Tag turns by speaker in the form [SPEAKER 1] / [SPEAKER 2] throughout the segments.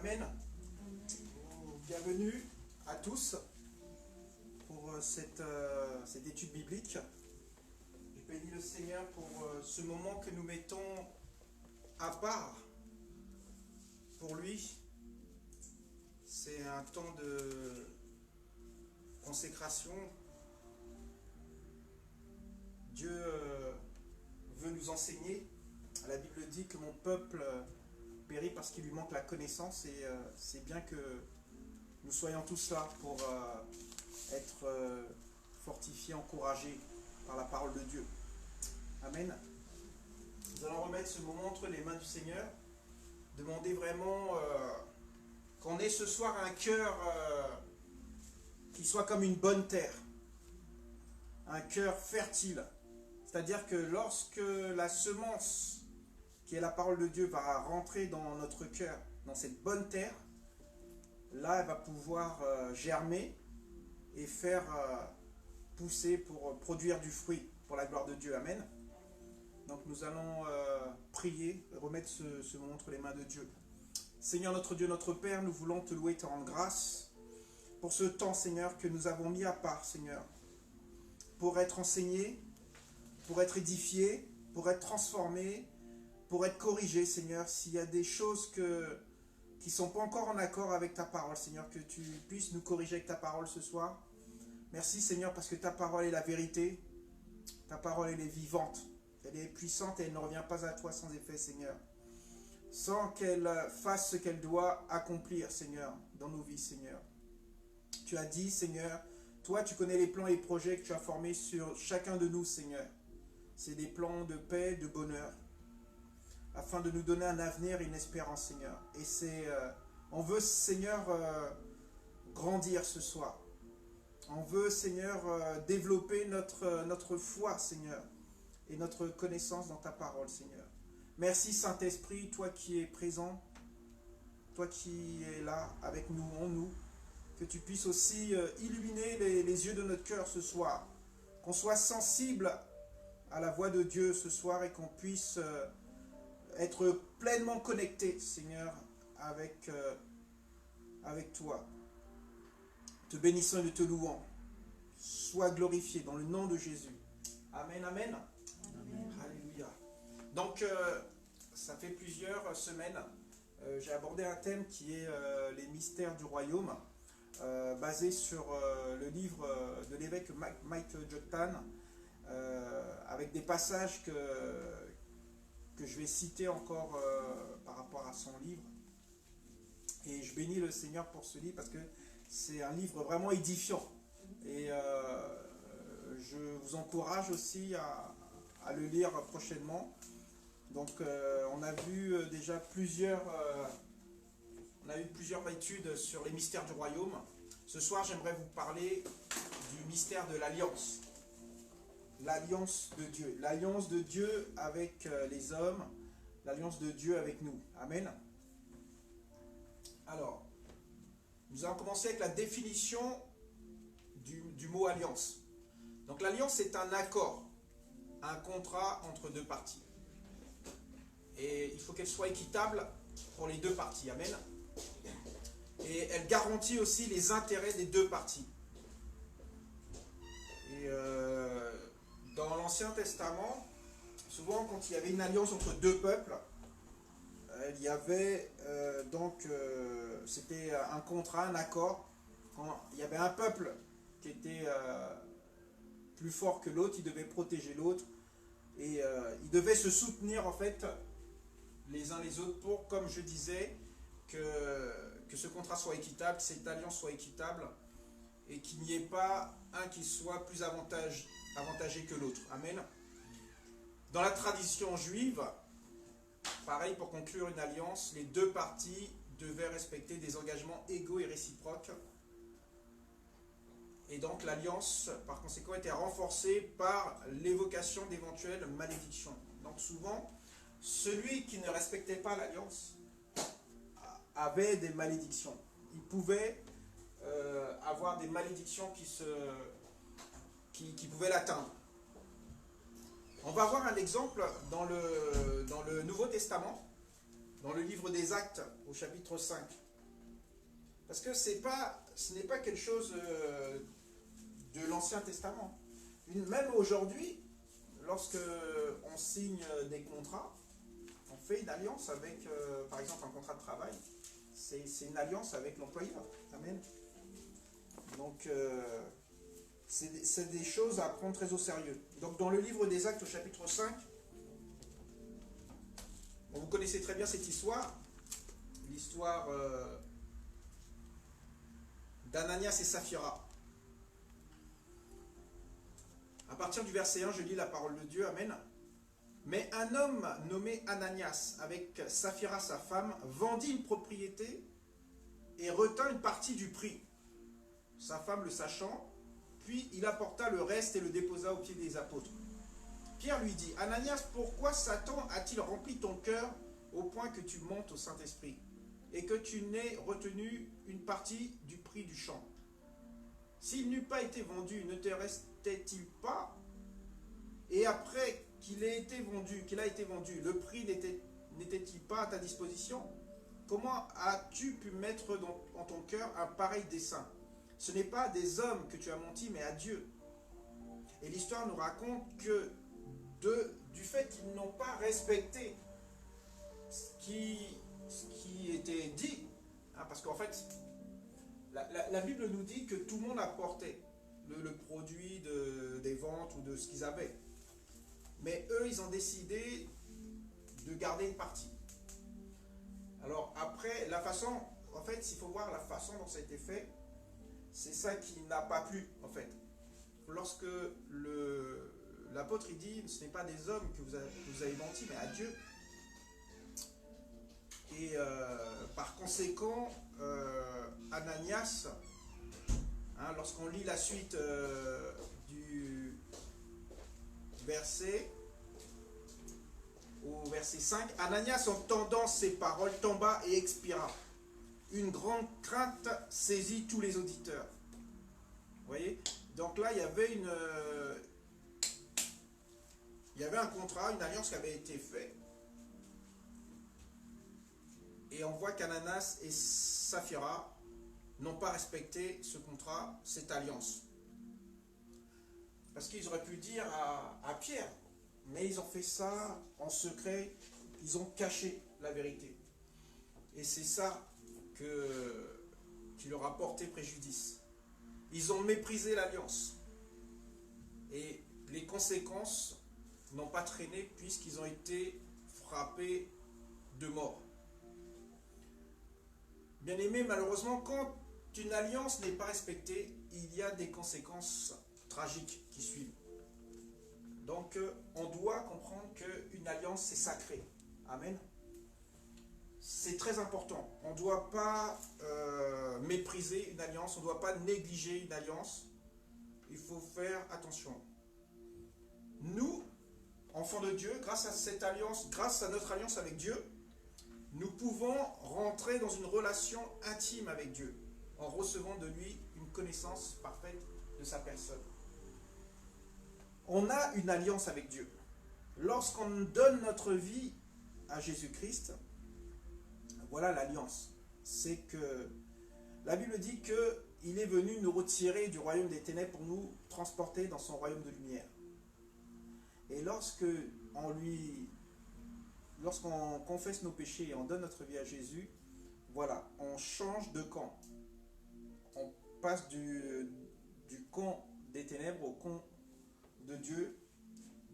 [SPEAKER 1] Amen. Bienvenue à tous pour cette étude biblique. Je bénis le Seigneur pour ce moment que nous mettons à part pour lui. C'est un temps de consécration. Dieu veut nous enseigner. La Bible dit que mon peuple périt parce qu'il lui manque la connaissance, et c'est bien que nous soyons tous là pour être fortifiés, encouragés par la parole de Dieu. Amen. Nous allons remettre ce moment entre les mains du Seigneur, demander vraiment qu'on ait ce soir un cœur qui soit comme une bonne terre, un cœur fertile. C'est-à-dire que lorsque la semence, qui est la parole de Dieu, va rentrer dans notre cœur, dans cette bonne terre, là, elle va pouvoir germer et faire pousser pour produire du fruit pour la gloire de Dieu. Amen. Donc nous allons prier, remettre ce moment entre les mains de Dieu. Seigneur notre Dieu, notre Père, nous voulons te louer et te rendre grâce pour ce temps, Seigneur, que nous avons mis à part, Seigneur, pour être enseigné, pour être édifié, pour être transformé, pour être corrigé, Seigneur. S'il y a des choses qui ne sont pas encore en accord avec ta parole, Seigneur, que tu puisses nous corriger avec ta parole ce soir. Merci, Seigneur, parce que ta parole est la vérité, ta parole elle est vivante, elle est puissante et elle ne revient pas à toi sans effet, Seigneur, sans qu'elle fasse ce qu'elle doit accomplir, Seigneur, dans nos vies, Seigneur. Tu as dit, Seigneur, toi tu connais les plans et les projets que tu as formés sur chacun de nous, Seigneur. C'est des plans de paix, de bonheur, afin de nous donner un avenir et une espérance, Seigneur. Et on veut, Seigneur, grandir ce soir. On veut, Seigneur, développer notre foi, Seigneur, et notre connaissance dans ta parole, Seigneur. Merci, Saint-Esprit, toi qui es présent, toi qui es là avec nous, en nous, que tu puisses aussi illuminer les yeux de notre cœur ce soir, qu'on soit sensible à la voix de Dieu ce soir et qu'on puisse être pleinement connecté, Seigneur, avec toi. Te bénissons et te louons. Sois glorifié dans le nom de Jésus. Amen, amen. Amen. Alléluia. Donc, ça fait plusieurs semaines, j'ai abordé un thème qui est les mystères du royaume, basé sur le livre de l'évêque Mike Joktan, avec des passages que je vais citer encore par rapport à son livre. Et je bénis le Seigneur pour ce livre parce que c'est un livre vraiment édifiant. Et je vous encourage aussi à le lire prochainement. Donc on a vu déjà plusieurs études sur les mystères du royaume. Ce soir, j'aimerais vous parler du mystère de l'alliance. L'alliance de Dieu. L'alliance de Dieu avec les hommes. L'alliance de Dieu avec nous. Amen. Alors, nous allons commencer avec la définition du mot alliance. Donc l'alliance, c'est un accord, un contrat entre deux parties. Et il faut qu'elle soit équitable pour les deux parties. Amen. Et elle garantit aussi les intérêts des deux parties. Et dans l'Ancien Testament, souvent quand il y avait une alliance entre deux peuples, il y avait c'était un contrat, un accord. Quand il y avait un peuple qui était plus fort que l'autre, il devait protéger l'autre et il devait se soutenir en fait les uns les autres pour, comme je disais, que ce contrat soit équitable, que cette alliance soit équitable et qu'il n'y ait pas un qui soit plus avantagé que l'autre. Amen. Dans la tradition juive, pareil, pour conclure une alliance, les deux parties devaient respecter des engagements égaux et réciproques. Et donc l'alliance, par conséquent, était renforcée par l'évocation d'éventuelles malédictions. Donc souvent, celui qui ne respectait pas l'alliance avait des malédictions. Il pouvait avoir des malédictions qui pouvaient l'atteindre. On va voir un exemple dans le Nouveau Testament, dans le livre des Actes, au chapitre 5. Parce que ce n'est pas quelque chose de l'Ancien Testament. Même aujourd'hui, lorsque on signe des contrats, on fait une alliance avec, par exemple, un contrat de travail. C'est une alliance avec l'employeur. Amen. Donc, c'est des choses à prendre très au sérieux. Donc, dans le livre des Actes, au chapitre 5, bon, vous connaissez très bien cette histoire. L'histoire d'Ananias et Saphira. À partir du verset 1, je lis la parole de Dieu. Amen. Mais un homme nommé Ananias, avec Saphira sa femme, vendit une propriété et retint une partie du prix. Sa femme le sachant, puis il apporta le reste et le déposa aux pieds des apôtres. Pierre lui dit, Ananias, pourquoi Satan a-t-il rempli ton cœur au point que tu montes au Saint-Esprit et que tu n'aies retenu une partie du prix du champ? S'il n'eût pas été vendu, ne te restait-il pas? Et après qu'il a été vendu, le prix n'était-il pas à ta disposition? Comment as-tu pu mettre en ton cœur un pareil dessein? Ce n'est pas des hommes que tu as menti, mais à Dieu. Et l'histoire nous raconte que du fait qu'ils n'ont pas respecté ce qui était dit, hein, parce qu'en fait, la Bible nous dit que tout le monde apportait le produit des ventes ou de ce qu'ils avaient. Mais eux, ils ont décidé de garder une partie. Alors après, la façon, en fait, s'il faut voir la façon dont ça a été fait, c'est ça qui n'a pas plu, en fait. Lorsque l'apôtre il dit, ce n'est pas des hommes que vous avez menti, mais à Dieu. Et par conséquent, Ananias, hein, lorsqu'on lit la suite du verset, au verset 5, Ananias, entendant ces paroles, tomba et expira. Une grande crainte saisit tous les auditeurs. Vous voyez? Donc là, il y avait un contrat, une alliance qui avait été faite. Et on voit qu'Ananias et Saphira n'ont pas respecté ce contrat, cette alliance. Parce qu'ils auraient pu dire à Pierre, mais ils ont fait ça en secret, ils ont caché la vérité. Et c'est ça qui leur a porté préjudice. Ils ont méprisé l'alliance. Et les conséquences n'ont pas traîné puisqu'ils ont été frappés de mort. Bien aimé, malheureusement, quand une alliance n'est pas respectée, il y a des conséquences tragiques qui suivent. Donc, on doit comprendre qu'une alliance, c'est sacré. Amen. C'est très important. On ne doit pas mépriser une alliance, on ne doit pas négliger une alliance. Il faut faire attention. Nous, enfants de Dieu, grâce à cette alliance, grâce à notre alliance avec Dieu, nous pouvons rentrer dans une relation intime avec Dieu en recevant de lui une connaissance parfaite de sa personne. On a une alliance avec Dieu. Lorsqu'on donne notre vie à Jésus-Christ, voilà l'alliance. C'est que la Bible dit qu'il est venu nous retirer du royaume des ténèbres pour nous transporter dans son royaume de lumière. Et lorsqu'on confesse nos péchés et on donne notre vie à Jésus, voilà, on change de camp. On passe du camp des ténèbres au camp de Dieu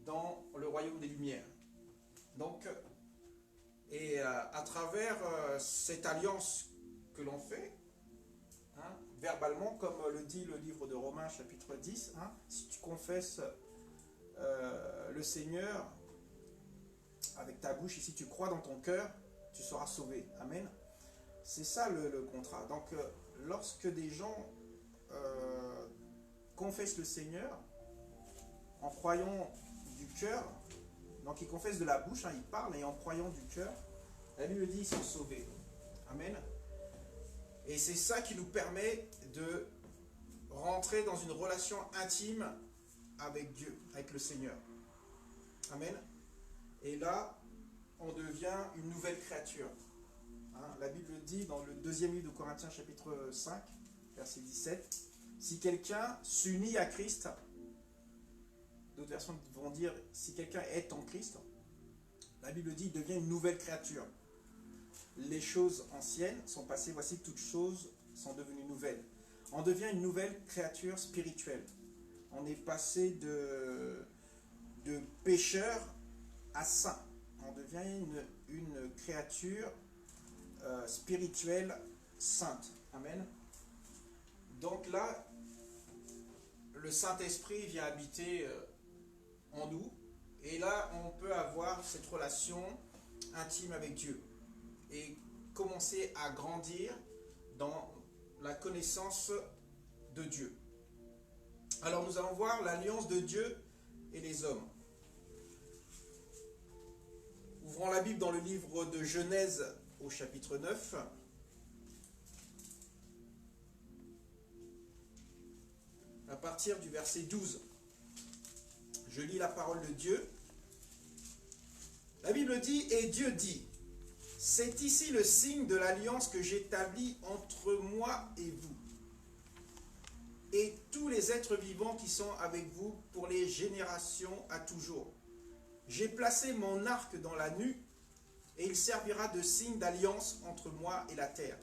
[SPEAKER 1] dans le royaume des lumières. Donc, et à travers cette alliance que l'on fait, hein, verbalement, comme le dit le livre de Romains chapitre 10, hein, si tu confesses le Seigneur avec ta bouche et si tu crois dans ton cœur, tu seras sauvé. Amen. C'est ça le contrat. Donc, lorsque des gens confessent le Seigneur en croyant du cœur, donc ils confessent de la bouche, hein, ils parlent, et en croyant du cœur, la Bible dit ils sont sauvés. Amen. Et c'est ça qui nous permet de rentrer dans une relation intime avec Dieu, avec le Seigneur. Amen. Et là, on devient une nouvelle créature. Hein, la Bible dit dans le deuxième livre de Corinthiens chapitre 5, verset 17, si quelqu'un s'unit à Christ, d'autres versions vont dire si quelqu'un est en Christ, la Bible dit il devient une nouvelle créature. Les choses anciennes sont passées, voici que toutes choses sont devenues nouvelles. On devient une nouvelle créature spirituelle. On est passé de pécheur à saint. On devient une créature spirituelle sainte. Amen. Donc là, le Saint-Esprit vient habiter en nous. Et là, on peut avoir cette relation intime avec Dieu. Et commencer à grandir dans la connaissance de Dieu. Alors nous allons voir l'alliance de Dieu et les hommes. Ouvrons la Bible dans le livre de Genèse au chapitre 9. À partir du verset 12. Je lis la parole de Dieu. La Bible dit, et Dieu dit, c'est ici le signe de l'alliance que j'établis entre moi et vous, et tous les êtres vivants qui sont avec vous pour les générations à toujours. J'ai placé mon arc dans la nue, et il servira de signe d'alliance entre moi et la terre.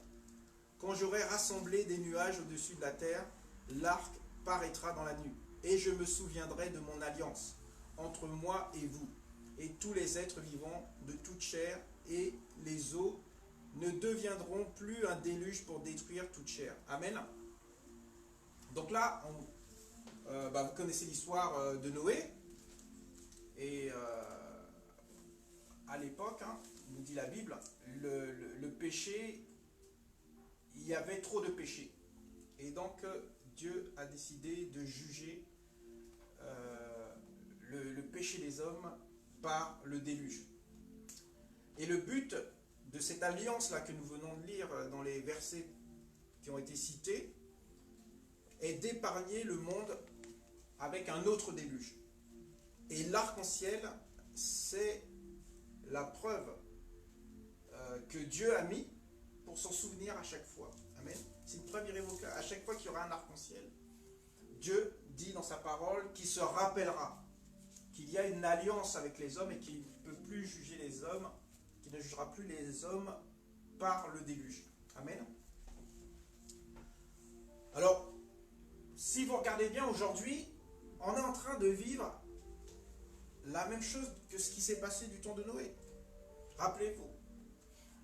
[SPEAKER 1] Quand j'aurai rassemblé des nuages au-dessus de la terre, l'arc paraîtra dans la nue, et je me souviendrai de mon alliance entre moi et vous, et tous les êtres vivants de toute chair, et les eaux ne deviendront plus un déluge pour détruire toute chair. Amen. Donc là, vous connaissez l'histoire de Noé. Et à l'époque, nous dit la Bible, le péché, il y avait trop de péché. Et donc, Dieu a décidé de juger le péché des hommes par le déluge. Et le but de cette alliance-là que nous venons de lire dans les versets qui ont été cités est d'épargner le monde avec un autre déluge. Et l'arc-en-ciel, c'est la preuve que Dieu a mis pour s'en souvenir à chaque fois. Amen. C'est une preuve irrévocable. À chaque fois qu'il y aura un arc-en-ciel, Dieu dit dans sa parole qu'il se rappellera qu'il y a une alliance avec les hommes et qu'il ne peut plus juger les hommes, qu'il ne jugera plus les hommes par le déluge. Amen. Alors, si vous regardez bien aujourd'hui, on est en train de vivre la même chose que ce qui s'est passé du temps de Noé. Rappelez-vous,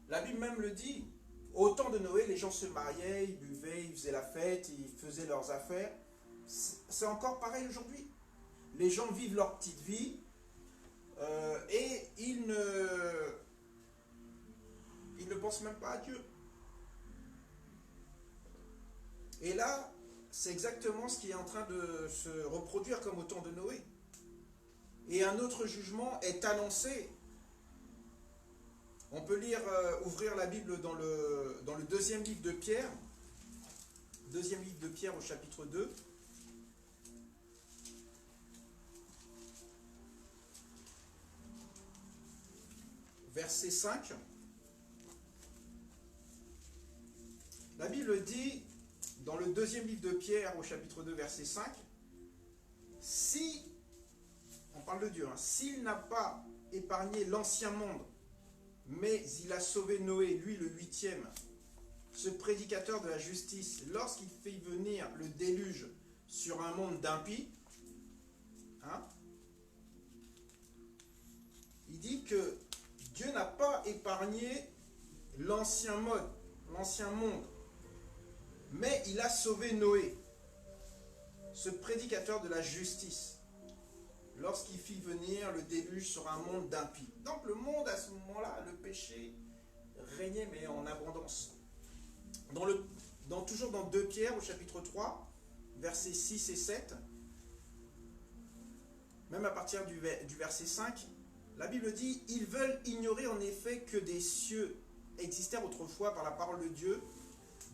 [SPEAKER 1] la Bible même le dit, au temps de Noé, les gens se mariaient, ils buvaient, ils faisaient la fête, ils faisaient leurs affaires. C'est encore pareil aujourd'hui. Les gens vivent leur petite vie et ils ne pensent même pas à Dieu. Et là, c'est exactement ce qui est en train de se reproduire comme au temps de Noé. Et un autre jugement est annoncé. On peut ouvrir la Bible dans le deuxième livre de Pierre. Deuxième livre de Pierre au chapitre 2. Verset 5. La Bible dit, dans le deuxième livre de Pierre au chapitre 2, verset 5, si, on parle de Dieu, s'il n'a pas épargné l'ancien monde, mais il a sauvé Noé, lui le 8e, ce prédicateur de la justice, lorsqu'il fait venir le déluge sur un monde d'impies, il dit que Dieu n'a pas épargné l'ancien monde, mais il a sauvé Noé, ce prédicateur de la justice, lorsqu'il fit venir le déluge sur un monde d'impies. Donc le monde, à ce moment-là, le péché régnait, mais en abondance. Toujours dans 2 Pierre, au chapitre 3, versets 6 et 7, même à partir du verset 5, la Bible dit « Ils veulent ignorer en effet que des cieux existèrent autrefois par la parole de Dieu,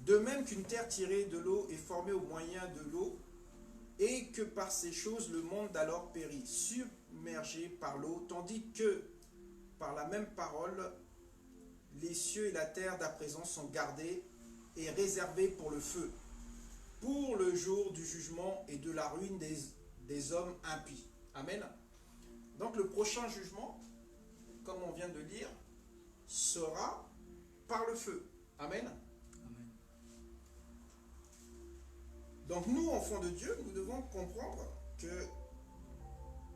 [SPEAKER 1] de même qu'une terre tirée de l'eau est formée au moyen de l'eau, et que par ces choses le monde d'alors périt, submergé par l'eau, tandis que par la même parole, les cieux et la terre d'à présent sont gardés et réservés pour le feu, pour le jour du jugement et de la ruine des hommes impies. Amen. Donc le prochain jugement, comme on vient de lire, sera par le feu. Amen.
[SPEAKER 2] Amen.
[SPEAKER 1] Donc nous, enfants de Dieu, nous devons comprendre que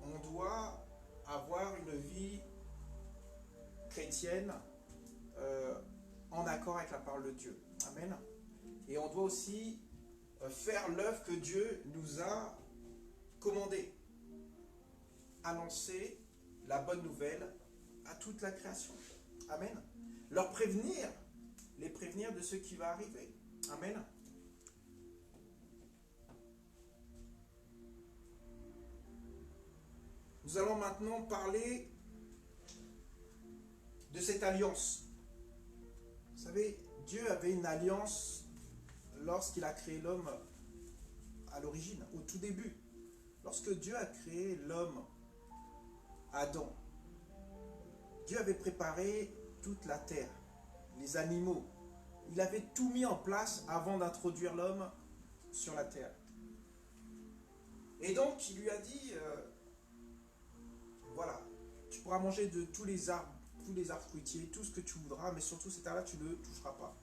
[SPEAKER 1] on doit avoir une vie chrétienne en accord avec la parole de Dieu. Amen. Et on doit aussi faire l'œuvre que Dieu nous a commandée. Annoncer la bonne nouvelle à toute la création. Amen. Leur prévenir, les prévenir de ce qui va arriver. Amen. Nous allons maintenant parler de cette alliance. Vous savez, Dieu avait une alliance lorsqu'il a créé l'homme à l'origine, au tout début. Lorsque Dieu a créé l'homme, Adam, Dieu avait préparé toute la terre, les animaux. Il avait tout mis en place avant d'introduire l'homme sur la terre. Et donc, il lui a dit, voilà, tu pourras manger de tous les arbres fruitiers, tout ce que tu voudras, mais surtout cet arbre-là, tu ne le toucheras pas.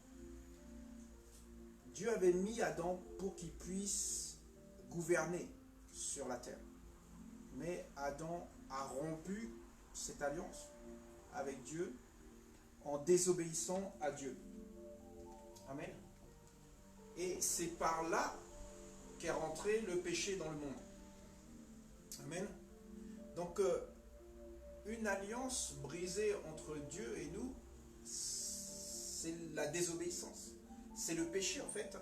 [SPEAKER 1] Dieu avait mis Adam pour qu'il puisse gouverner sur la terre. Mais Adam a rompu cette alliance avec Dieu en désobéissant à Dieu. Amen. Et c'est par là qu'est rentré le péché dans le monde. Amen. Donc, une alliance brisée entre Dieu et nous, c'est la désobéissance. C'est le péché en fait.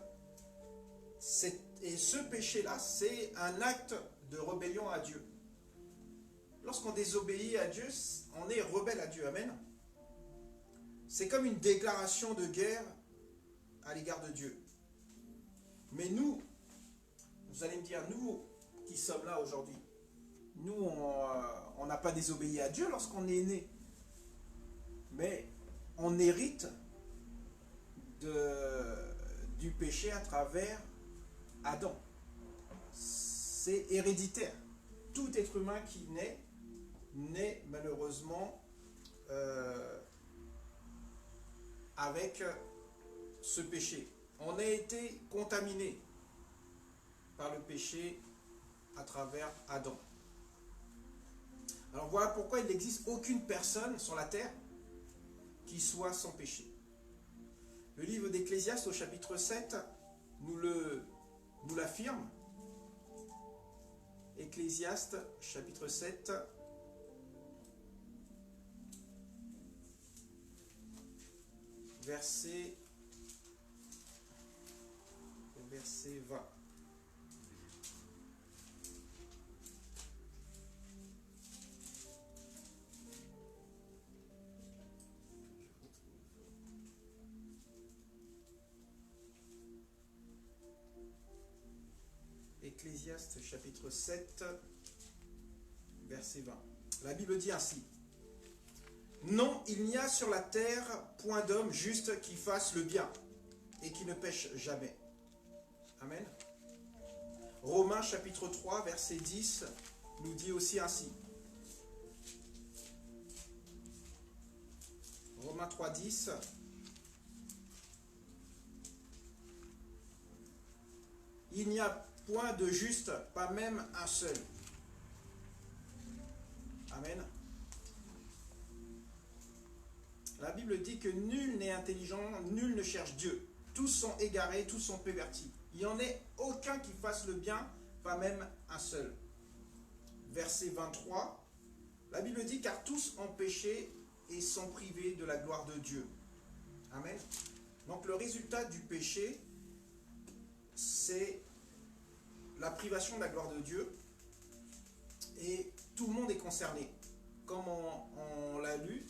[SPEAKER 1] Et ce péché-là, c'est un acte de rébellion à Dieu. Lorsqu'on désobéit à Dieu, on est rebelle à Dieu. Amen. C'est comme une déclaration de guerre à l'égard de Dieu. Mais nous, vous allez me dire, nous qui sommes là aujourd'hui, nous, on n'a pas désobéi à Dieu lorsqu'on est né. Mais on hérite du péché à travers Adam. C'est héréditaire. Tout être humain qui naît malheureusement avec ce péché. On a été contaminé par le péché à travers Adam. Alors voilà pourquoi il n'existe aucune personne sur la terre qui soit sans péché. Le livre d'Ecclésiaste au chapitre 7 nous l'affirme. Ecclésiaste chapitre 7 verset 20. Ecclésiaste chapitre 7, verset 20. La Bible dit ainsi: non, il n'y a sur la terre point d'homme juste qui fasse le bien et qui ne pêche jamais. Amen. Romains chapitre 3, verset 10 nous dit aussi ainsi. Romains 3, 10. Il n'y a point de juste, pas même un seul. Amen. La Bible dit que nul n'est intelligent, nul ne cherche Dieu. Tous sont égarés, tous sont pervertis. Il n'y en ait aucun qui fasse le bien, pas même un seul. Verset 23, la Bible dit: car tous ont péché et sont privés de la gloire de Dieu. Amen. Donc le résultat du péché, c'est la privation de la gloire de Dieu. Et tout le monde est concerné. Comme on l'a lu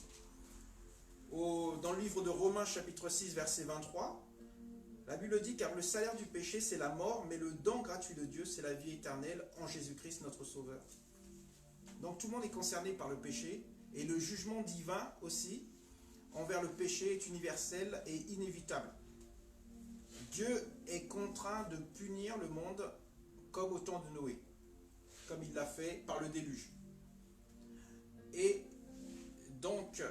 [SPEAKER 1] dans le livre de Romains chapitre 6 verset 23, la Bible dit: car le salaire du péché c'est la mort, mais le don gratuit de Dieu c'est la vie éternelle en Jésus-Christ notre Sauveur. Donc tout le monde est concerné par le péché et le jugement divin aussi envers le péché est universelle et inévitable. Dieu est contraint de punir le monde comme au temps de Noé, comme il l'a fait par le déluge. Et donc,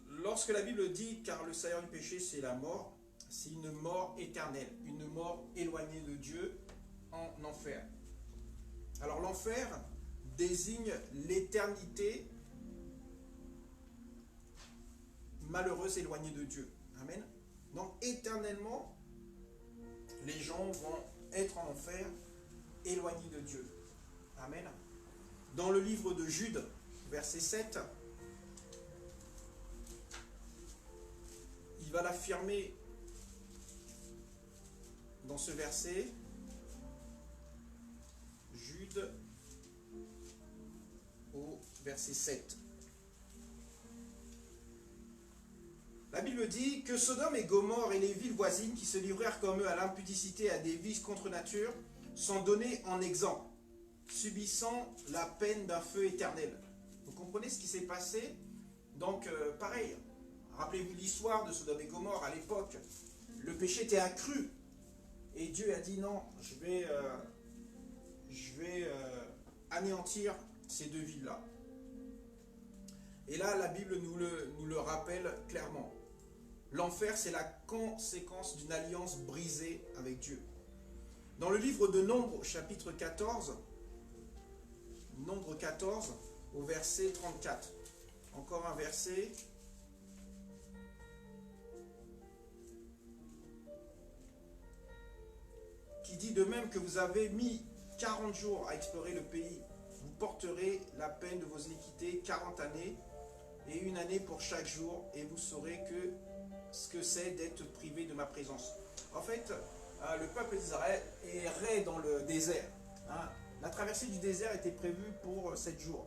[SPEAKER 1] lorsque la Bible dit « car le salaire du péché c'est la mort », c'est une mort éternelle, une mort éloignée de Dieu en enfer. Alors l'enfer désigne l'éternité malheureuse éloignée de Dieu. Amen. Donc éternellement, les gens vont être en enfer, éloignés de Dieu. Amen. Dans le livre de Jude, verset 7, il va l'affirmer dans ce verset. Jude au verset 7. La Bible dit que Sodome et Gomorrhe et les villes voisines qui se livrèrent comme eux à l'impudicité et à des vices contre nature sont donnés en exemple, subissant la peine d'un feu éternel. Vous comprenez ce qui s'est passé? Donc, pareil, rappelez-vous l'histoire de Sodome et Gomorrhe à l'époque. Le péché était accru. Et Dieu a dit non, je vais anéantir ces deux villes-là. Et là, la Bible nous le rappelle clairement. L'enfer, c'est la conséquence d'une alliance brisée avec Dieu. Dans le livre de Nombre, chapitre 14, Nombre 14, au verset 34. Encore un verset qui dit « De même que vous avez mis 40 jours à explorer le pays, vous porterez la peine de vos iniquités 40 années, et une année pour chaque jour, et vous saurez ce que c'est d'être privé de ma présence. » En fait, le peuple d'Israël errait dans le désert. La traversée du désert était prévue pour 7 jours.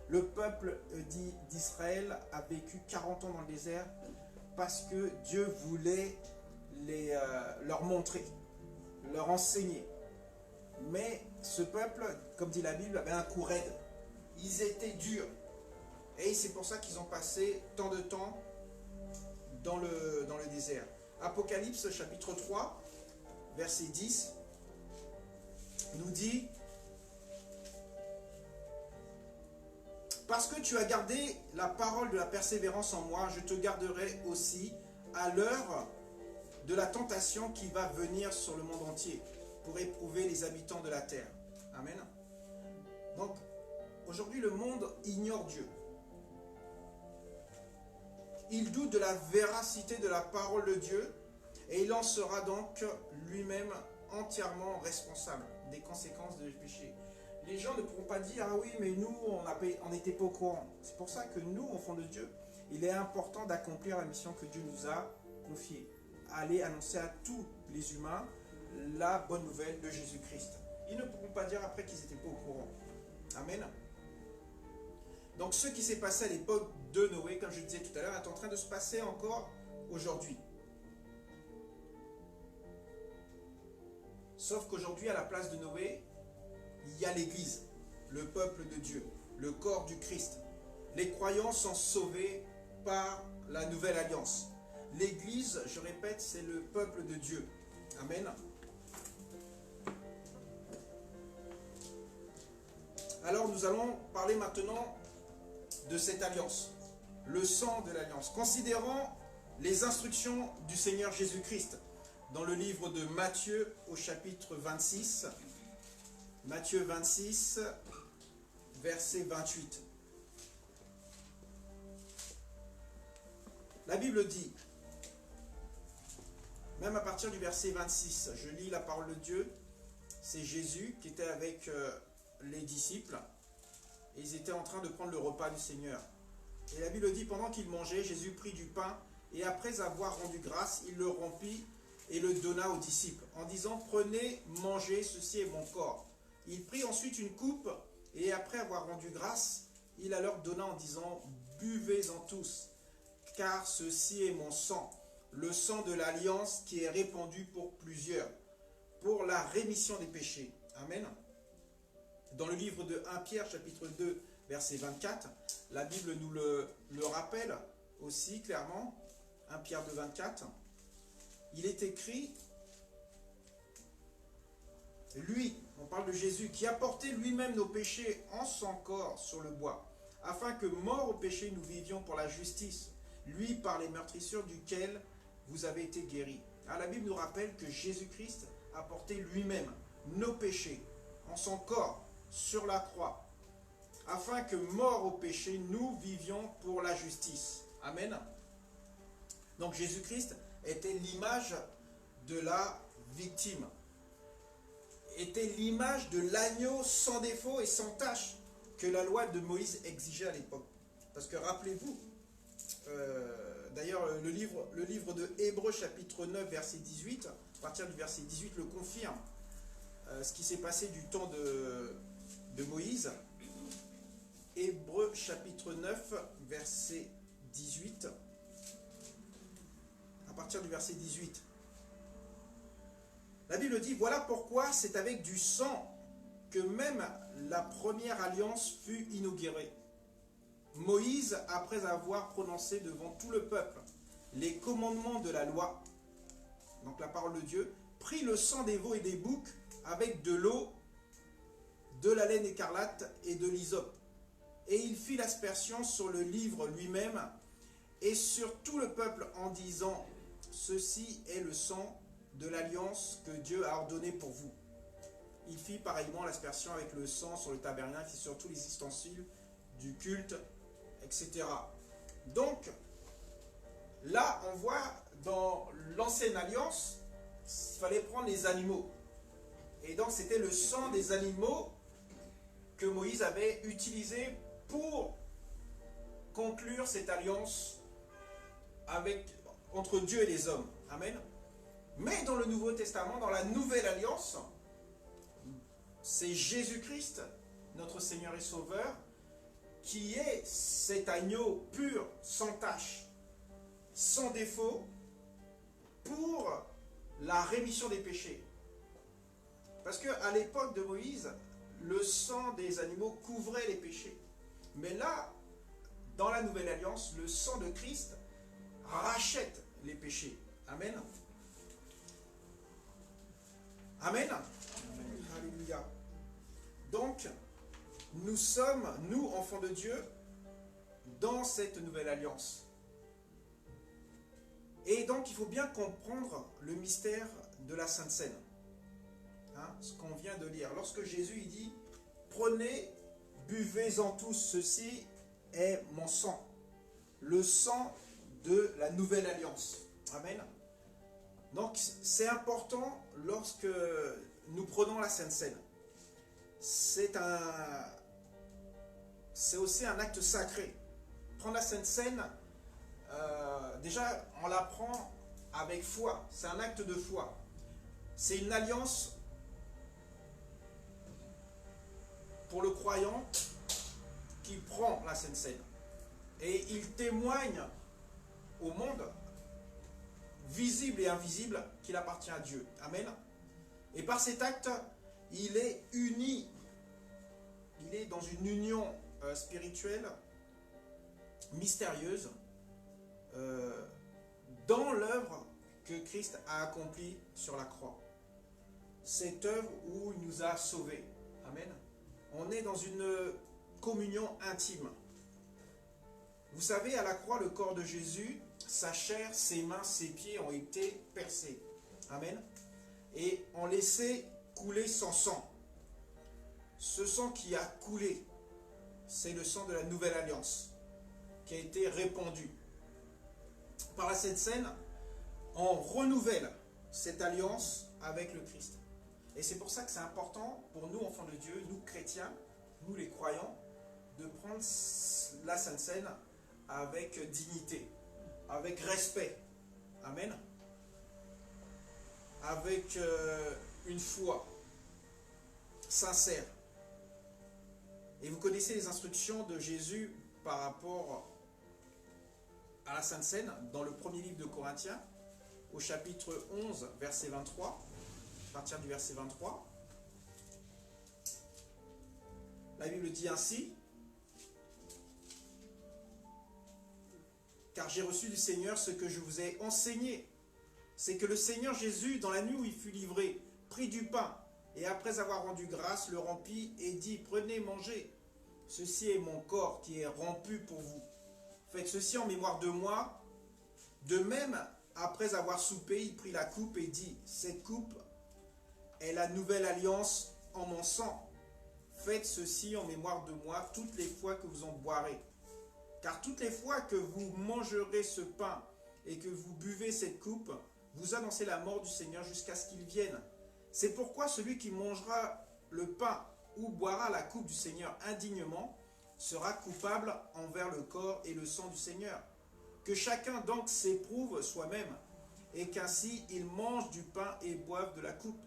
[SPEAKER 1] Le peuple d'Israël a vécu 40 ans dans le désert parce que Dieu voulait leur montrer, leur enseigner. Mais ce peuple, comme dit la Bible, avait un coup raide. Ils étaient durs. Et c'est pour ça qu'ils ont passé tant de temps dans le désert. Apocalypse chapitre 3, verset 10, nous dit « Parce que tu as gardé la parole de la persévérance en moi, je te garderai aussi à l'heure de la tentation qui va venir sur le monde entier pour éprouver les habitants de la terre. » Amen. Donc, aujourd'hui, le monde ignore Dieu. Il doute de la véracité de la parole de Dieu et il en sera donc lui-même entièrement responsable des conséquences du péché. Les gens ne pourront pas dire « Ah oui, mais nous, on n'était pas au courant. » C'est pour ça que nous, au fond de Dieu, il est important d'accomplir la mission que Dieu nous a confiée. Aller annoncer à tous les humains la bonne nouvelle de Jésus-Christ. Ils ne pourront pas dire après qu'ils n'étaient pas au courant. Amen. Donc ce qui s'est passé à l'époque de Noé, comme je disais tout à l'heure, est en train de se passer encore aujourd'hui. Sauf qu'aujourd'hui, à la place de Noé, il y a l'Église, le peuple de Dieu, le corps du Christ. Les croyants sont sauvés par la nouvelle alliance. L'Église, je répète, c'est le peuple de Dieu. Amen. Alors nous allons parler maintenant de cette alliance, le sang de l'alliance. Considérons les instructions du Seigneur Jésus-Christ dans le livre de Matthieu au chapitre 26. Matthieu 26, verset 28. La Bible dit, même à partir du verset 26, je lis la parole de Dieu, c'est Jésus qui était avec les disciples, et ils étaient en train de prendre le repas du Seigneur. Et la Bible dit, pendant qu'ils mangeaient, Jésus prit du pain, et après avoir rendu grâce, il le rompit et le donna aux disciples, en disant, prenez, mangez, ceci est mon corps. Il prit ensuite une coupe, et après avoir rendu grâce, il la leur donna en disant, buvez-en tous, car ceci est mon sang, le sang de l'alliance qui est répandu pour plusieurs, pour la rémission des péchés. Amen. Dans le livre de 1 Pierre, chapitre 2, verset 24, la Bible nous le rappelle, aussi clairement, 1 Pierre 2, 24, il est écrit, lui, on parle de Jésus, qui a porté lui-même nos péchés en son corps sur le bois, afin que, mort au péché, nous vivions pour la justice, lui par les meurtrissures duquel vous avez été guéris. Alors, la Bible nous rappelle que Jésus-Christ a porté lui-même nos péchés en son corps sur la croix, afin que, mort au péché, nous vivions pour la justice. Amen. Donc Jésus-Christ était l'image de la victime, était l'image de l'agneau sans défaut et sans tache que la loi de Moïse exigeait à l'époque. Parce que rappelez-vous, d'ailleurs le livre de Hébreux chapitre 9 verset 18, à partir du verset 18 le confirme, ce qui s'est passé du temps de Moïse. Hébreux chapitre 9 verset 18, à partir du verset 18. La Bible dit, voilà pourquoi c'est avec du sang que même la première alliance fut inaugurée. Moïse, après avoir prononcé devant tout le peuple les commandements de la loi, donc la parole de Dieu, prit le sang des veaux et des boucs avec de l'eau, de la laine écarlate et de l'hysope. Et il fit l'aspersion sur le livre lui-même et sur tout le peuple en disant, ceci est le sang de l'alliance que Dieu a ordonné pour vous. Il fit pareillement l'aspersion avec le sang sur le tabernacle et sur tous les ustensiles du culte, etc. Donc, là, on voit dans l'ancienne alliance, il fallait prendre les animaux. Et donc, c'était le sang des animaux que Moïse avait utilisé pour conclure cette alliance entre Dieu et les hommes. Amen. Mais dans le Nouveau Testament, dans la Nouvelle Alliance, c'est Jésus-Christ, notre Seigneur et Sauveur, qui est cet agneau pur, sans tache, sans défaut, pour la rémission des péchés. Parce qu'à l'époque de Moïse, le sang des animaux couvrait les péchés. Mais là, dans la Nouvelle Alliance, le sang de Christ rachète les péchés. Amen. Amen. Amen. Alléluia. Donc, nous sommes, nous, enfants de Dieu, dans cette nouvelle alliance. Et donc, il faut bien comprendre le mystère de la Sainte Seine. Hein, ce qu'on vient de lire. Lorsque Jésus il dit, prenez, buvez-en tous, ceci est mon sang. Le sang de la nouvelle alliance. Amen. Donc, c'est important lorsque nous prenons la Sainte Seine. C'est aussi un acte sacré. Prendre la Sainte Seine, déjà, on la prend avec foi. C'est un acte de foi. C'est une alliance pour le croyant qui prend la Sainte Seine. Et il témoigne au monde, visible et invisible, qu'il appartient à Dieu. Amen. Et par cet acte, il est uni. Il est dans une union spirituelle, mystérieuse, dans l'œuvre que Christ a accomplie sur la croix. Cette œuvre où il nous a sauvés. Amen. On est dans une communion intime. Vous savez, à la croix, le corps de Jésus, sa chair, ses mains, ses pieds ont été percés. Amen. Et ont laissé couler son sang. Ce sang qui a coulé, c'est le sang de la nouvelle alliance, qui a été répandu. Par la Sainte Seine, on renouvelle cette alliance avec le Christ. Et c'est pour ça que c'est important pour nous, enfants de Dieu, nous chrétiens, nous les croyants, de prendre la Sainte Seine avec dignité, avec respect. Amen. Avec une foi sincère. Et vous connaissez les instructions de Jésus par rapport à la Sainte Seine dans le premier livre de Corinthiens, au chapitre 11, verset 23, à partir du verset 23. La Bible dit ainsi, car j'ai reçu du Seigneur ce que je vous ai enseigné. C'est que le Seigneur Jésus, dans la nuit où il fut livré, prit du pain, et après avoir rendu grâce, le rompit et dit, prenez, mangez. Ceci est mon corps qui est rompu pour vous. Faites ceci en mémoire de moi. De même, après avoir soupé, il prit la coupe et dit, cette coupe est la nouvelle alliance en mon sang. Faites ceci en mémoire de moi toutes les fois que vous en boirez. Car toutes les fois que vous mangerez ce pain et que vous buvez cette coupe, vous annoncez la mort du Seigneur jusqu'à ce qu'il vienne. C'est pourquoi celui qui mangera le pain ou boira la coupe du Seigneur indignement sera coupable envers le corps et le sang du Seigneur. Que chacun donc s'éprouve soi-même, et qu'ainsi il mange du pain et boive de la coupe.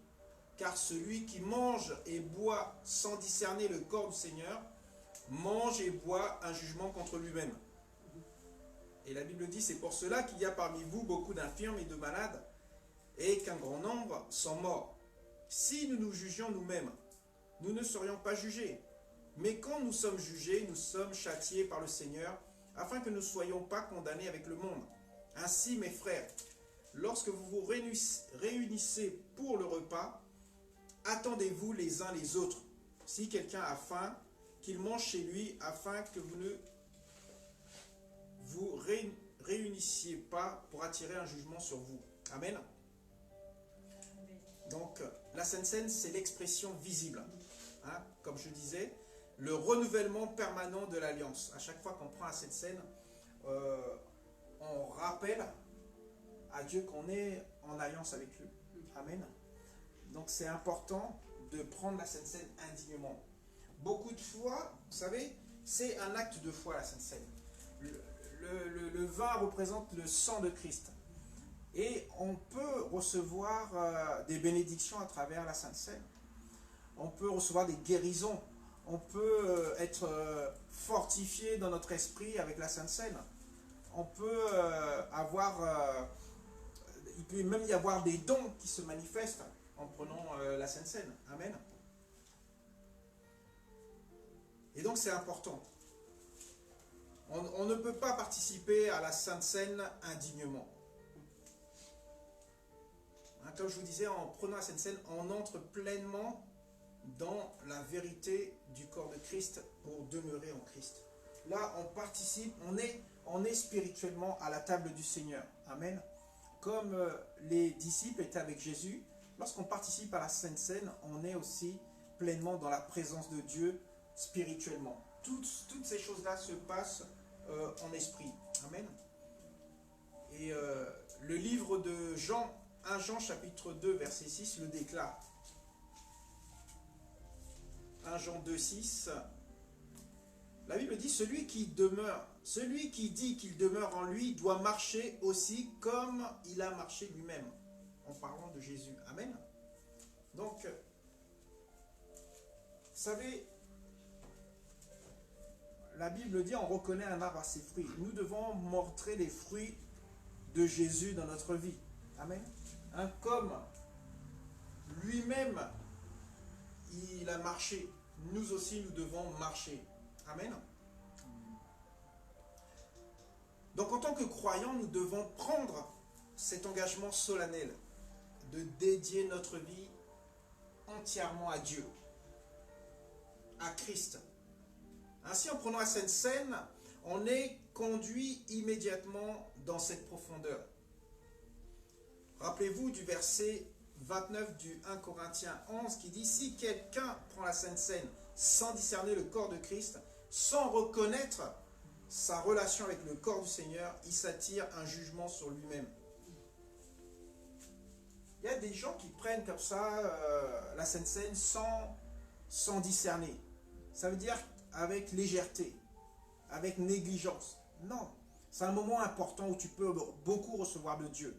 [SPEAKER 1] Car celui qui mange et boit sans discerner le corps du Seigneur, mange et boit un jugement contre lui-même. Et la Bible dit, c'est pour cela qu'il y a parmi vous beaucoup d'infirmes et de malades, et qu'un grand nombre sont morts. Si nous nous jugions nous-mêmes, nous ne serions pas jugés. Mais quand nous sommes jugés, nous sommes châtiés par le Seigneur, afin que nous ne soyons pas condamnés avec le monde. Ainsi, mes frères, lorsque vous vous réunissez pour le repas, attendez-vous les uns les autres. Si quelqu'un a faim, qu'il mange chez lui, afin que vous ne vous réunissiez pas pour attirer un jugement sur vous. Amen. Donc, la Sainte Seine, c'est l'expression visible. Hein, comme je disais, le renouvellement permanent de l'alliance. À chaque fois qu'on prend la Sainte Seine, on rappelle à Dieu qu'on est en alliance avec lui. Amen. Donc, c'est important de prendre la Sainte Seine indignement. Beaucoup de fois, vous savez, c'est un acte de foi, la Sainte Seine. Le vin représente le sang de Christ. Et on peut recevoir des bénédictions à travers la Sainte Seine. On peut recevoir des guérisons. On peut être fortifié dans notre esprit avec la Sainte Seine. On peut il peut même y avoir des dons qui se manifestent en prenant la Sainte Seine. Amen. Et donc c'est important. On ne peut pas participer à la Sainte Seine indignement. Hein, comme je vous disais, en prenant la Sainte Seine, on entre pleinement dans la vérité du corps de Christ pour demeurer en Christ. Là, on participe, on est spirituellement à la table du Seigneur. Amen. Comme les disciples étaient avec Jésus, lorsqu'on participe à la Sainte Seine, on est aussi pleinement dans la présence de Dieu spirituellement. Toutes ces choses-là se passent en esprit. Amen. Et le livre de Jean, 1 Jean chapitre 2 verset 6 le déclare. 1 Jean 2, 6. La Bible dit, celui qui dit qu'il demeure en lui doit marcher aussi comme il a marché lui-même. En parlant de Jésus. Amen. Donc, vous savez, la Bible dit, on reconnaît un arbre à ses fruits. Nous devons montrer les fruits de Jésus dans notre vie. Amen. Hein, comme lui-même, il a marché. Nous aussi, nous devons marcher. Amen. Donc, en tant que croyants, nous devons prendre cet engagement solennel de dédier notre vie entièrement à Dieu, à Christ. Ainsi, en prenant la Sainte Seine, on est conduit immédiatement dans cette profondeur. Rappelez-vous du verset 29 du 1 Corinthiens 11 qui dit « Si quelqu'un prend la Sainte Seine sans discerner le corps de Christ, sans reconnaître sa relation avec le corps du Seigneur, il s'attire un jugement sur lui-même. » Il y a des gens qui prennent comme ça la Sainte Seine sans discerner. Ça veut dire avec légèreté, avec négligence. Non, c'est un moment important où tu peux beaucoup recevoir de Dieu.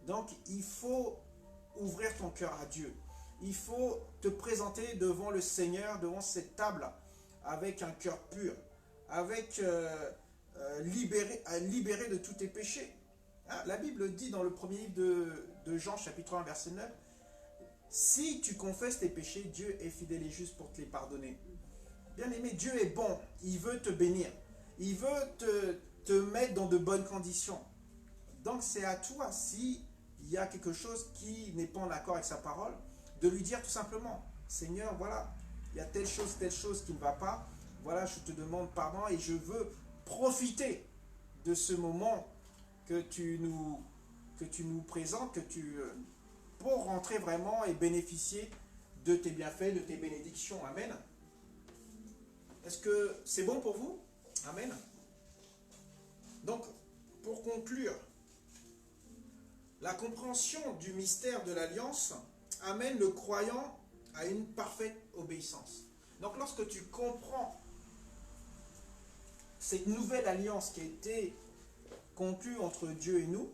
[SPEAKER 1] Donc, il faut ouvrir ton cœur à Dieu. Il faut te présenter devant le Seigneur, devant cette table, avec un cœur pur, avec libéré de tous tes péchés. Hein, la Bible dit dans le premier livre de Jean, chapitre 1, verset 9, « Si tu confesses tes péchés, Dieu est fidèle et juste pour te les pardonner. » Bien-aimé, Dieu est bon, il veut te bénir. Il veut te mettre dans de bonnes conditions. Donc c'est à toi, s'il y a quelque chose qui n'est pas en accord avec sa parole, de lui dire tout simplement, Seigneur, voilà, il y a telle chose qui ne va pas, voilà, je te demande pardon et je veux profiter de ce moment que tu nous présentes, pour rentrer vraiment et bénéficier de tes bienfaits, de tes bénédictions. Amen. Est-ce que c'est bon pour vous? Amen. Donc, pour conclure, la compréhension du mystère de l'alliance amène le croyant à une parfaite obéissance. Donc, lorsque tu comprends cette nouvelle alliance qui a été conclue entre Dieu et nous,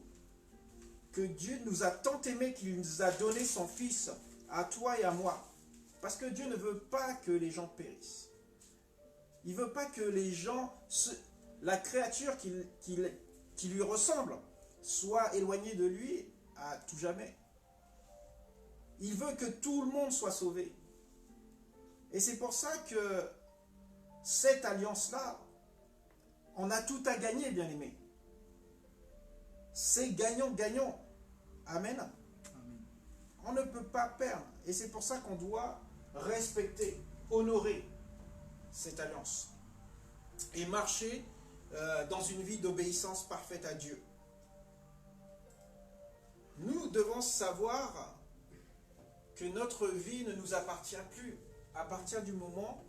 [SPEAKER 1] que Dieu nous a tant aimés qu'il nous a donné son Fils à toi et à moi. Parce que Dieu ne veut pas que les gens périssent. Il ne veut pas que les gens, la créature qui lui ressemble, soit éloignée de lui à tout jamais. Il veut que tout le monde soit sauvé. Et c'est pour ça que cette alliance-là, on a tout à gagner, bien-aimés. C'est gagnant-gagnant. Amen.
[SPEAKER 2] Amen.
[SPEAKER 1] On ne peut pas perdre. Et c'est pour ça qu'on doit respecter, honorer cette alliance. Et marcher dans une vie d'obéissance parfaite à Dieu. Nous devons savoir que notre vie ne nous appartient plus à partir du moment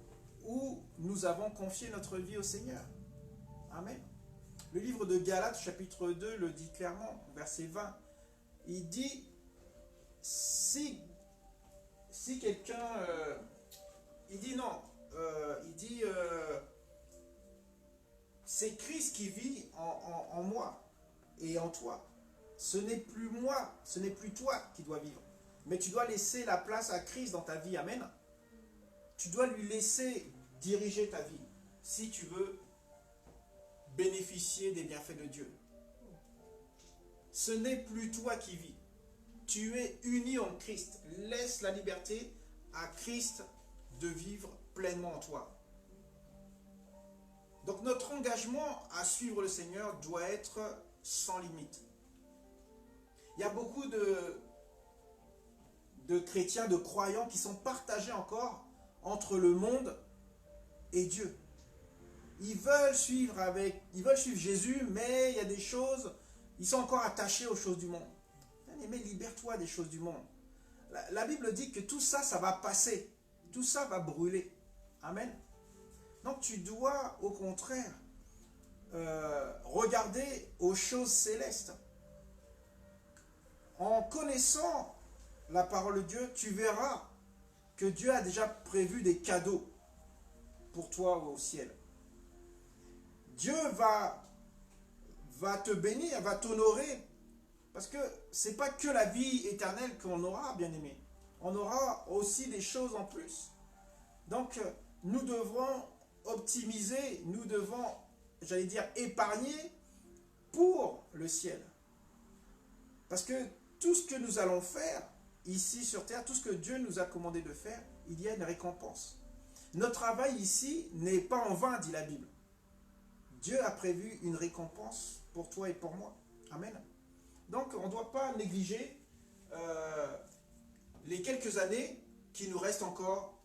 [SPEAKER 1] où nous avons confié notre vie au Seigneur. Amen. Le livre de Galates, chapitre 2, le dit clairement, verset 20. Il dit, si quelqu'un... il dit non, c'est Christ qui vit en moi et en toi. Ce n'est plus moi, ce n'est plus toi qui dois vivre. Mais tu dois laisser la place à Christ dans ta vie. Amen. Tu dois lui laisser diriger ta vie si tu veux bénéficier des bienfaits de Dieu. Ce n'est plus toi qui vis. Tu es uni en Christ. Laisse la liberté à Christ de vivre pleinement en toi. Donc notre engagement à suivre le Seigneur doit être sans limite. Il y a beaucoup de chrétiens, de croyants qui sont partagés encore entre le monde et Dieu. Ils veulent suivre Jésus, mais il y a des choses, ils sont encore attachés aux choses du monde. Bien-aimé, libère-toi des choses du monde. La Bible dit que tout ça, ça va passer. Tout ça va brûler. Amen. Donc tu dois, au contraire, regarder aux choses célestes. En connaissant la parole de Dieu, tu verras que Dieu a déjà prévu des cadeaux pour toi au ciel. Dieu va te bénir, va t'honorer, parce que ce n'est pas que la vie éternelle qu'on aura, bien aimé. On aura aussi des choses en plus. Donc, nous devrons optimiser, nous devons, j'allais dire, épargner pour le ciel. Parce que tout ce que nous allons faire ici sur terre, tout ce que Dieu nous a commandé de faire, il y a une récompense. Notre travail ici n'est pas en vain, dit la Bible. Dieu a prévu une récompense pour toi et pour moi. Amen. Donc, on ne doit pas négliger les quelques années qui nous restent encore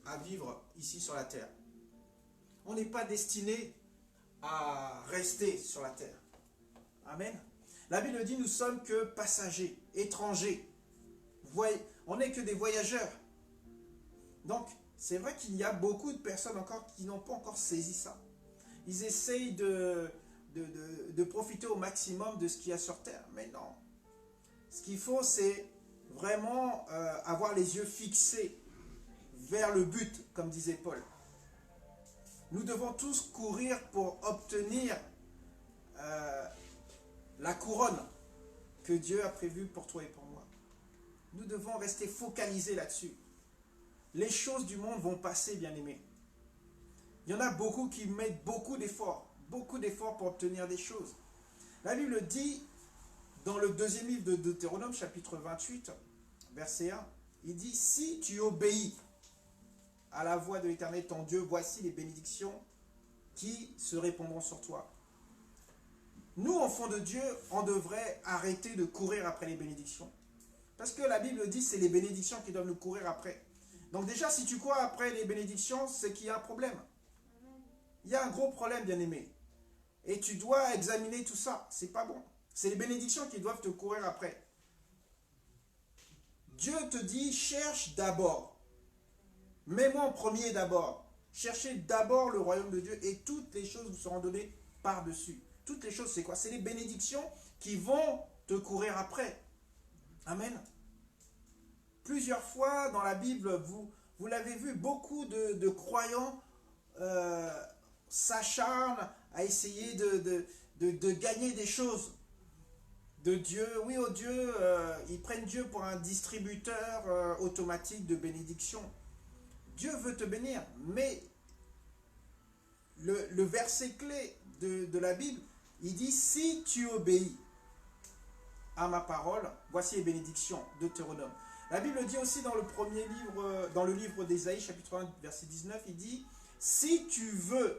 [SPEAKER 1] à vivre ici sur la terre. On n'est pas destiné à rester sur la terre. Amen. La Bible dit, nous sommes que passagers, étrangers. On n'est que des voyageurs. Donc, c'est vrai qu'il y a beaucoup de personnes encore qui n'ont pas encore saisi ça. Ils essayent de profiter au maximum de ce qu'il y a sur terre. Mais non. Ce qu'il faut, c'est vraiment avoir les yeux fixés vers le but, comme disait Paul. Nous devons tous courir pour obtenir la couronne que Dieu a prévue pour toi et pour moi. Nous devons rester focalisés là-dessus. Les choses du monde vont passer, bien-aimés. Il y en a beaucoup qui mettent beaucoup d'efforts pour obtenir des choses. La Bible dit, dans le deuxième livre de Deutéronome, chapitre 28, verset 1, il dit, si tu obéis à la voix de l'Éternel ton Dieu, voici les bénédictions qui se répandront sur toi. Nous, enfants de Dieu, on devrait arrêter de courir après les bénédictions. Parce que la Bible dit que c'est les bénédictions qui doivent nous courir après. Donc déjà, si tu cours après les bénédictions, c'est qu'il y a un problème. Il y a un gros problème, bien-aimé. Et tu dois examiner tout ça. C'est pas bon. C'est les bénédictions qui doivent te courir après. Dieu te dit, cherche d'abord. Mets-moi en premier d'abord. Cherchez d'abord le royaume de Dieu et toutes les choses vous seront données par-dessus. Toutes les choses, c'est quoi? C'est les bénédictions qui vont te courir après. Amen. Plusieurs fois dans la Bible, vous l'avez vu, beaucoup de croyants s'acharnent à essayer de gagner des choses de Dieu. Oui, oh Dieu, ils prennent Dieu pour un distributeur automatique de bénédictions. Dieu veut te bénir, mais le verset clé de la Bible, il dit, si tu obéis à ma parole, voici les bénédictions, Deutéronome. La Bible dit aussi dans le premier livre, dans le livre d'Ésaïe, chapitre 1, verset 19, il dit, si tu veux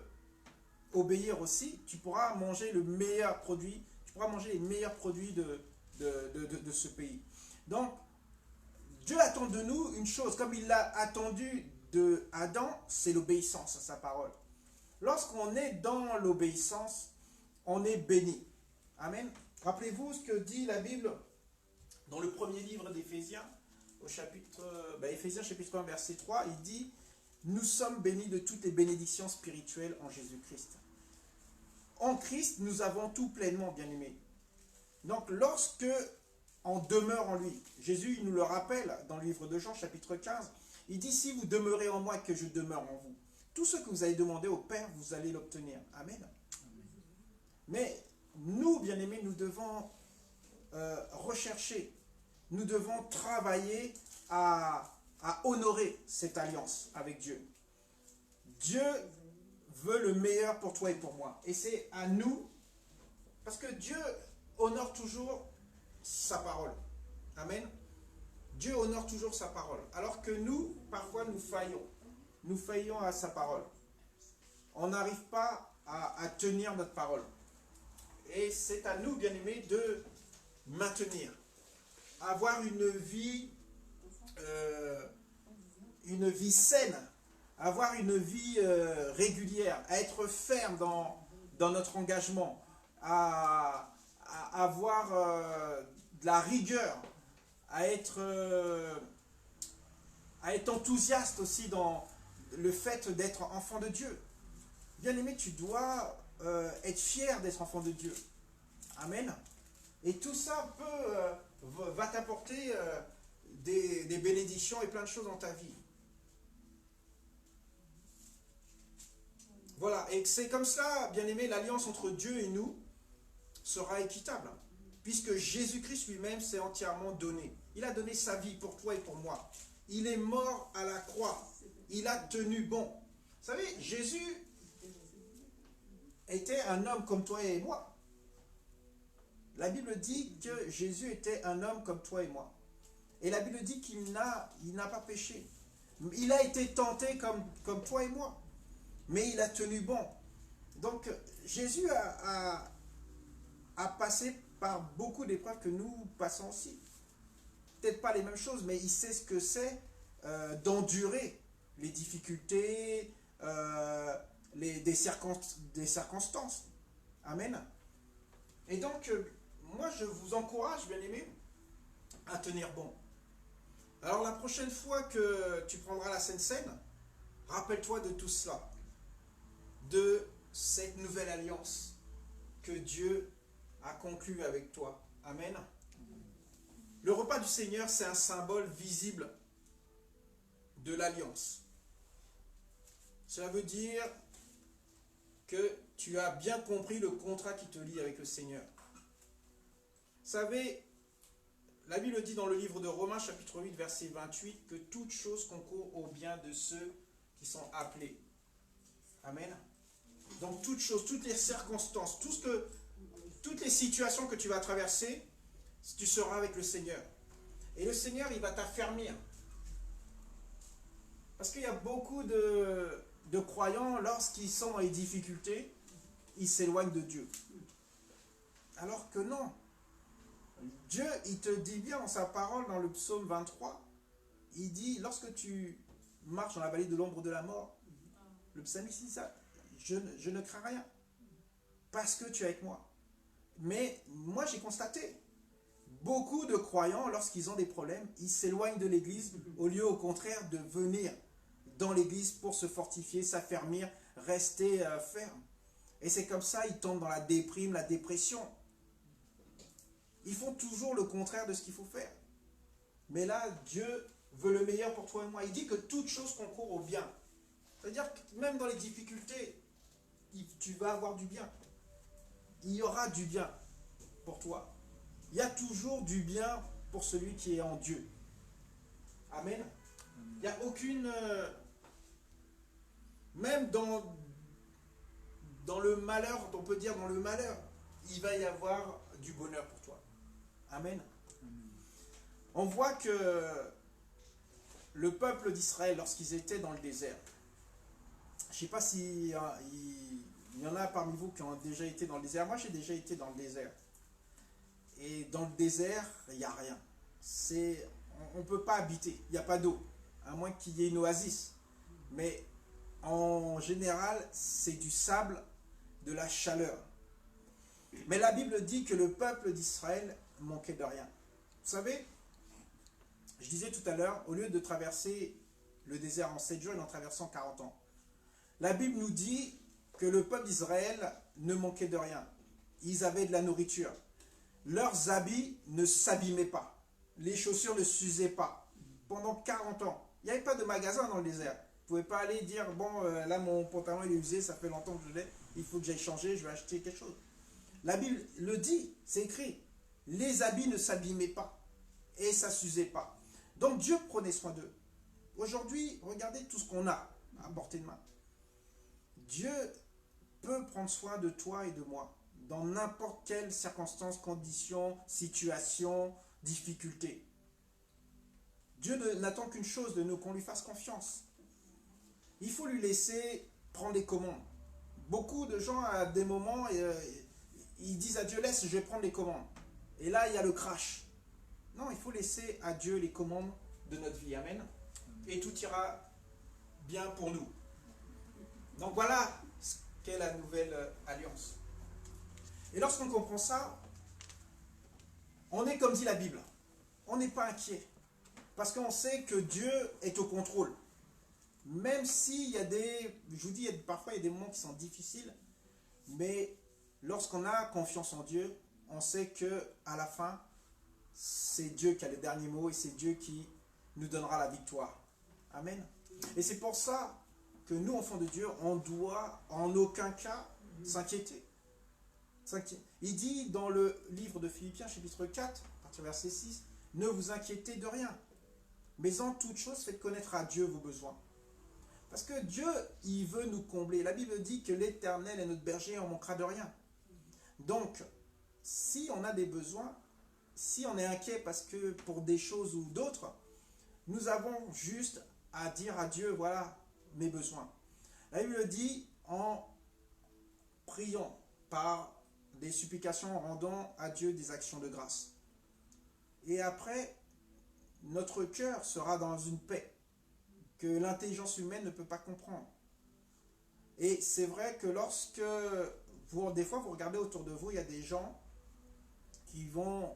[SPEAKER 1] obéir aussi, tu pourras manger le meilleur produit, tu pourras manger les meilleurs produits de ce pays. Donc, Dieu attend de nous une chose, comme il l'a attendu de Adam, c'est l'obéissance à sa parole. Lorsqu'on est dans l'obéissance, on est béni. Amen. Rappelez-vous ce que dit la Bible dans le premier livre d'Éphésiens, au chapitre, Éphésiens chapitre 1, verset 3, il dit « Nous sommes bénis de toutes les bénédictions spirituelles en Jésus-Christ. » En Christ, nous avons tout pleinement, bien-aimés. Donc, lorsque on demeure en lui, Jésus il nous le rappelle dans le livre de Jean, chapitre 15, il dit « Si vous demeurez en moi, que je demeure en vous, tout ce que vous allez demander au Père, vous allez l'obtenir. » Amen. Mais nous, bien-aimés, nous devons rechercher, nous devons travailler à honorer cette alliance avec Dieu. Dieu veut le meilleur pour toi et pour moi. Et c'est à nous, parce que Dieu honore toujours sa parole. Amen. Dieu honore toujours sa parole. Alors que nous, parfois, nous faillons. Nous faillons à sa parole. On n'arrive pas à tenir notre parole. Et c'est à nous, bien-aimés, de maintenir. Avoir une vie saine. Avoir une vie régulière. À être ferme dans notre engagement. À avoir de la rigueur. À être enthousiaste aussi dans le fait d'être enfant de Dieu. Bien-aimé, tu dois être fier d'être enfant de Dieu. Amen. Et tout ça va t'apporter des bénédictions et plein de choses dans ta vie. Voilà, et c'est comme ça, bien-aimé, l'alliance entre Dieu et nous sera équitable. Puisque Jésus-Christ lui-même s'est entièrement donné. Il a donné sa vie pour toi et pour moi. Il est mort à la croix. Il a tenu bon. Vous savez, Jésus était un homme comme toi et moi. La Bible dit que Jésus était un homme comme toi et moi. Et la Bible dit qu'il n'a pas péché. Il a été tenté comme toi et moi. Mais il a tenu bon. Donc, Jésus a passé par beaucoup d'épreuves que nous passons aussi. Peut-être pas les mêmes choses, mais il sait ce que c'est d'endurer les difficultés, des circonstances. Amen. Et donc, moi, je vous encourage, bien aimé, à tenir bon. Alors, la prochaine fois que tu prendras la Sainte Seine, rappelle-toi de tout cela, de cette nouvelle alliance que Dieu a conclue avec toi. Amen. Le repas du Seigneur, c'est un symbole visible de l'alliance. Cela veut dire que tu as bien compris le contrat qui te lie avec le Seigneur. Vous savez, la Bible dit dans le livre de Romains, chapitre 8, verset 28, que toute chose concourt au bien de ceux qui sont appelés. Amen. Donc toute chose, toutes les circonstances, toutes les situations que tu vas traverser, tu seras avec le Seigneur. Et le Seigneur, il va t'affermir. Parce qu'il y a beaucoup de croyants, lorsqu'ils sont dans les difficultés, ils s'éloignent de Dieu. Alors que non. Dieu, il te dit bien dans sa parole, dans le psaume 23, il dit, lorsque tu marches dans la vallée de l'ombre de la mort, le psalmiste dit ça, je ne crains rien, parce que tu es avec moi. Mais moi, j'ai constaté, beaucoup de croyants, lorsqu'ils ont des problèmes, ils s'éloignent de l'église, au lieu, au contraire, de venir dans l'église pour se fortifier, s'affermir, rester ferme. Et c'est comme ça, ils tombent dans la déprime, la dépression. Ils font toujours le contraire de ce qu'il faut faire. Mais là, Dieu veut le meilleur pour toi et moi. Il dit que toute chose concourt au bien. C'est-à-dire que même dans les difficultés, tu vas avoir du bien. Il y aura du bien pour toi. Il y a toujours du bien pour celui qui est en Dieu. Amen. Il n'y a aucune... même dans le malheur, on peut dire dans le malheur, il va y avoir du bonheur pour toi. Amen. On voit que le peuple d'Israël, lorsqu'ils étaient dans le désert, je ne sais pas s'il y en a parmi vous qui ont déjà été dans le désert. Moi, j'ai déjà été dans le désert. Et dans le désert, il n'y a rien. On ne peut pas habiter. Il n'y a pas d'eau. À moins qu'il y ait une oasis. Mais en général, c'est du sable, de la chaleur. Mais la Bible dit que le peuple d'Israël manquait de rien. Vous savez, je disais tout à l'heure, au lieu de traverser le désert en 7 jours, ils l'ont traversé en 40 ans. La Bible nous dit que le peuple d'Israël ne manquait de rien. Ils avaient de la nourriture. Leurs habits ne s'abîmaient pas. Les chaussures ne s'usaient pas. Pendant 40 ans. Il n'y avait pas de magasin dans le désert. Vous ne pouvez pas aller dire, bon, là mon pantalon il est usé, ça fait longtemps que je l'ai, il faut que j'aille changer, je vais acheter quelque chose. La Bible le dit, c'est écrit. Les habits ne s'abîmaient pas. Et ça ne s'usait pas. Donc Dieu prenait soin d'eux. Aujourd'hui, regardez tout ce qu'on a à portée de main. Dieu peut prendre soin de toi et de moi dans n'importe quelle circonstance, condition, situation, difficulté. Dieu n'attend qu'une chose de nous, qu'on lui fasse confiance. Il faut lui laisser prendre les commandes. Beaucoup de gens, à des moments, ils disent à Dieu, laisse, je vais prendre les commandes. Et là, il y a le crash. Non, il faut laisser à Dieu les commandes de notre vie. Amen. Et tout ira bien pour nous. Donc voilà ce qu'est la nouvelle alliance. Et lorsqu'on comprend ça, on est comme dit la Bible. On n'est pas inquiet. Parce qu'on sait que Dieu est au contrôle. Même s'il y a je vous dis, parfois il y a des moments qui sont difficiles, mais lorsqu'on a confiance en Dieu, on sait qu'à la fin, c'est Dieu qui a les derniers mots et c'est Dieu qui nous donnera la victoire. Amen. Et c'est pour ça que nous, enfants de Dieu, on doit en aucun cas s'inquiéter. Il dit dans le livre de Philippiens, chapitre 4, à partir du verset 6, « Ne vous inquiétez de rien, mais en toute chose, faites connaître à Dieu vos besoins. » Parce que Dieu, il veut nous combler. La Bible dit que l'Éternel est notre berger, on ne manquera de rien. Donc, si on a des besoins, si on est inquiet parce que pour des choses ou d'autres, nous avons juste à dire à Dieu, voilà mes besoins. La Bible dit en priant par des supplications, en rendant à Dieu des actions de grâce. Et après, notre cœur sera dans une paix que l'intelligence humaine ne peut pas comprendre. Et c'est vrai que lorsque, des fois vous regardez autour de vous, il y a des gens qui vont,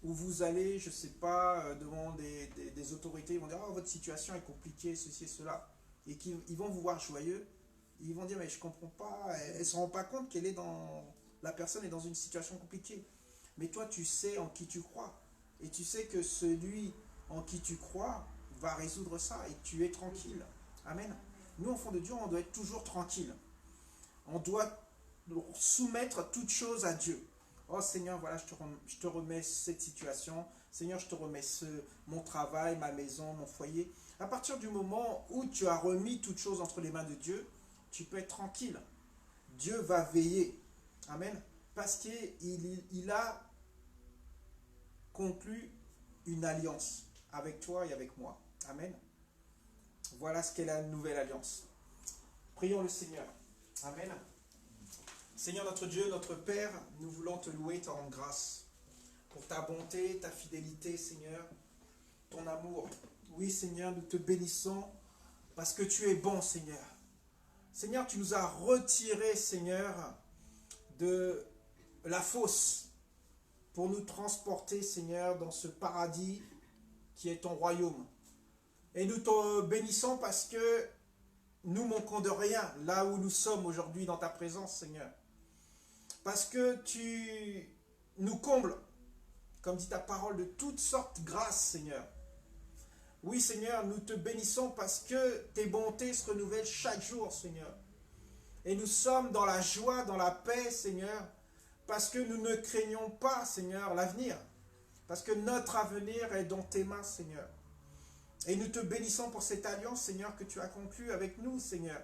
[SPEAKER 1] où vous allez, je ne sais pas, devant des autorités, ils vont dire, oh, votre situation est compliquée, ceci et cela. Et ils vont vous voir joyeux, ils vont dire, mais je ne comprends pas, elle ne se rend pas compte la personne est dans une situation compliquée. Mais toi, tu sais en qui tu crois. Et tu sais que celui en qui tu crois va résoudre ça et tu es tranquille. Amen. Nous, enfants de Dieu, on doit être toujours tranquille. On doit soumettre toute chose à Dieu. Oh Seigneur, voilà, je te remets cette situation. Seigneur, je te remets mon travail, ma maison, mon foyer. À partir du moment où tu as remis toute chose entre les mains de Dieu, tu peux être tranquille. Dieu va veiller. Amen. Parce qu'il a conclu une alliance avec toi et avec moi. Amen. Voilà ce qu'est la nouvelle alliance. Prions le Seigneur. Amen. Seigneur notre Dieu, notre Père, nous voulons te louer, te rendre grâce pour ta bonté, ta fidélité, Seigneur, ton amour. Oui, Seigneur, nous te bénissons parce que tu es bon, Seigneur. Seigneur, tu nous as retirés, Seigneur, de la fosse pour nous transporter, Seigneur, dans ce paradis qui est ton royaume. Et nous te bénissons parce que nous manquons de rien là où nous sommes aujourd'hui dans ta présence, Seigneur. Parce que tu nous combles, comme dit ta parole, de toutes sortes de grâces, Seigneur. Oui, Seigneur, nous te bénissons parce que tes bontés se renouvellent chaque jour, Seigneur. Et nous sommes dans la joie, dans la paix, Seigneur, parce que nous ne craignons pas, Seigneur, l'avenir. Parce que notre avenir est dans tes mains, Seigneur. Et nous te bénissons pour cette alliance, Seigneur, que tu as conclue avec nous, Seigneur.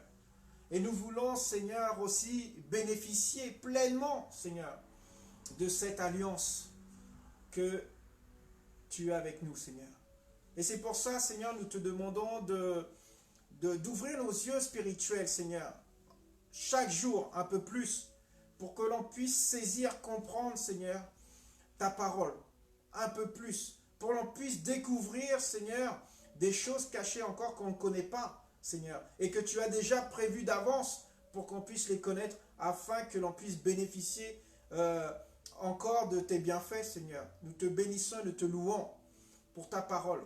[SPEAKER 1] Et nous voulons, Seigneur, aussi bénéficier pleinement, Seigneur, de cette alliance que tu as avec nous, Seigneur. Et c'est pour ça, Seigneur, nous te demandons d'ouvrir nos yeux spirituels, Seigneur, chaque jour un peu plus, pour que l'on puisse saisir, comprendre, Seigneur, ta parole, un peu plus, pour que l'on puisse découvrir, Seigneur, des choses cachées encore qu'on ne connaît pas, Seigneur, et que tu as déjà prévues d'avance pour qu'on puisse les connaître, afin que l'on puisse bénéficier encore de tes bienfaits, Seigneur. Nous te bénissons et nous te louons pour ta parole.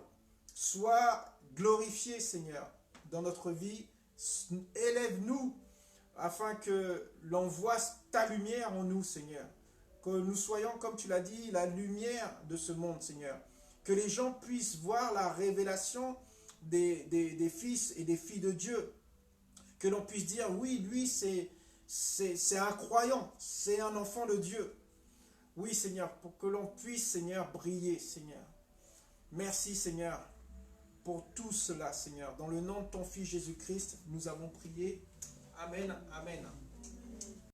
[SPEAKER 1] Sois glorifié, Seigneur, dans notre vie. Élève-nous afin que l'on voie ta lumière en nous, Seigneur. Que nous soyons, comme tu l'as dit, la lumière de ce monde, Seigneur. Que les gens puissent voir la révélation des fils et des filles de Dieu. Que l'on puisse dire, oui, lui, c'est un croyant, c'est un enfant de Dieu. Oui, Seigneur, pour que l'on puisse, Seigneur, briller, Seigneur. Merci, Seigneur, pour tout cela, Seigneur. Dans le nom de ton Fils Jésus-Christ, nous avons prié. Amen, amen.